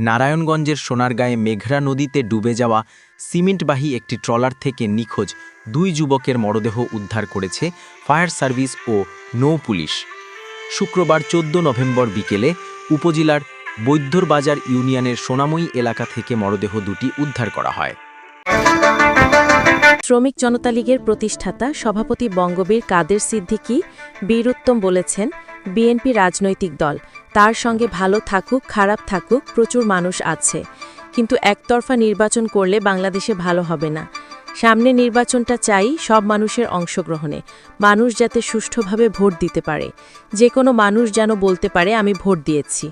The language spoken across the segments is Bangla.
নারায়ণগঞ্জের সোনারগাঁয়ে মেঘরা নদীতে ডুবে যাওয়া সিমেন্টবাহী একটি ট্রলার থেকে নিখোঁজ 2 যুবকের মরদেহ উদ্ধার করেছে ফায়ার সার্ভিস ও নৌ পুলিশ। শুক্রবার 14 নভেম্বর বিকেলে উপজেলার বৈদ্যরবাজার ইউনিয়নের সোনাময়ী এলাকা থেকে মরদেহ দুটি উদ্ধার করা হয়। শ্রমিক জনতা লীগের প্রতিষ্ঠাতা সভাপতি বঙ্গবীর কাদের সিদ্দিকী বীরুত্তম বলেছেন, বিএনপি রাজনৈতিক দল, তার সঙ্গে ভালো থাকুক খারাপ থাকুক প্রচুর মানুষ আছে, কিন্তু একতরফা নির্বাচন করলে বাংলাদেশে ভালো হবে না। সামনে নির্বাচনটা চাই সব মানুষের অংশগ্রহণে, মানুষ যাতে সুষ্ঠুভাবে ভোট দিতে পারে, যে কোনো মানুষ যেন বলতে পারে আমি ভোট দিয়েছি।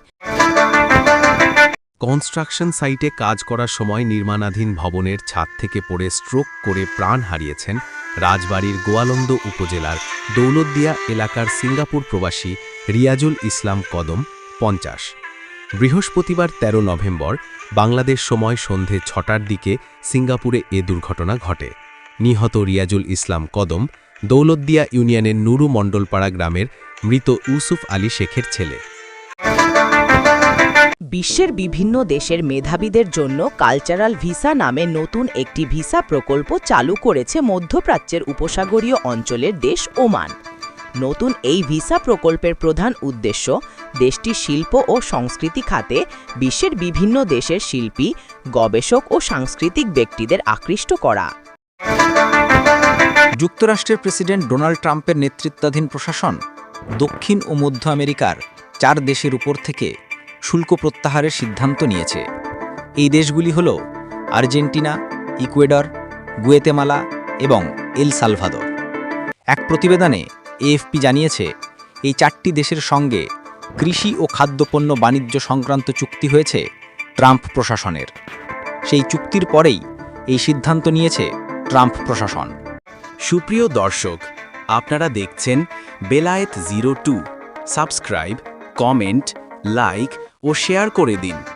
কনস্ট্রাকশন সাইটে কাজ করার সময় নির্মাণাধীন ভবনের ছাদ থেকে পড়ে স্ট্রোক করে প্রাণ হারিয়েছেন রাজবাড়ীর গোয়ালন্দ উপজেলার দৌলতদিয়া এলাকার সিঙ্গাপুর প্রবাসী রিয়াজুল ইসলাম কদম 50। বৃহস্পতিবার 13 নভেম্বর বাংলাদেশ সময় সন্ধে 6টার দিকে সিঙ্গাপুরে এ দুর্ঘটনা ঘটে। নিহত রিয়াজুল ইসলাম কদম দৌলতদিয়া ইউনিয়নের নুরু মণ্ডলপাড়া গ্রামের মৃত ইউসুফ আলী শেখের ছেলে। বিশ্বের বিভিন্ন দেশের মেধাবীদের জন্য কালচারাল ভিসা নামে নতুন একটি ভিসা প্রকল্প চালু করেছে মধ্যপ্রাচ্যের উপসাগরীয় অঞ্চলের দেশ ওমান। নতুন এই ভিসা প্রকল্পের প্রধান উদ্দেশ্য দেশটির শিল্প ও সংস্কৃতি খাতে বিশ্বের বিভিন্ন দেশের শিল্পী, গবেষক ও সাংস্কৃতিক ব্যক্তিদের আকৃষ্ট করা। যুক্তরাষ্ট্রের প্রেসিডেন্ট ডোনাল্ড ট্রাম্পের নেতৃত্বাধীন প্রশাসন দক্ষিণ ও মধ্য আমেরিকার 4 দেশের উপর থেকে শুল্ক প্রত্যাহারের সিদ্ধান্ত নিয়েছে। এই দেশগুলি হল আর্জেন্টিনা, ইকুয়েডর, গুয়েতেমালা এবং এল সালভাদর। এক প্রতিবেদনে এএফপি জানিয়েছে, এই 4টি দেশের সঙ্গে কৃষি ও খাদ্যপণ্য বাণিজ্য সংক্রান্ত চুক্তি হয়েছে ট্রাম্প প্রশাসনের। সেই চুক্তির পরেই এই সিদ্ধান্ত নিয়েছে ট্রাম্প প্রশাসন। সুপ্রিয় দর্শক, আপনারা দেখছেন বেলায়েত 02। সাবস্ক্রাইব, কমেন্ট, লাইক ও শেয়ার করে দিন।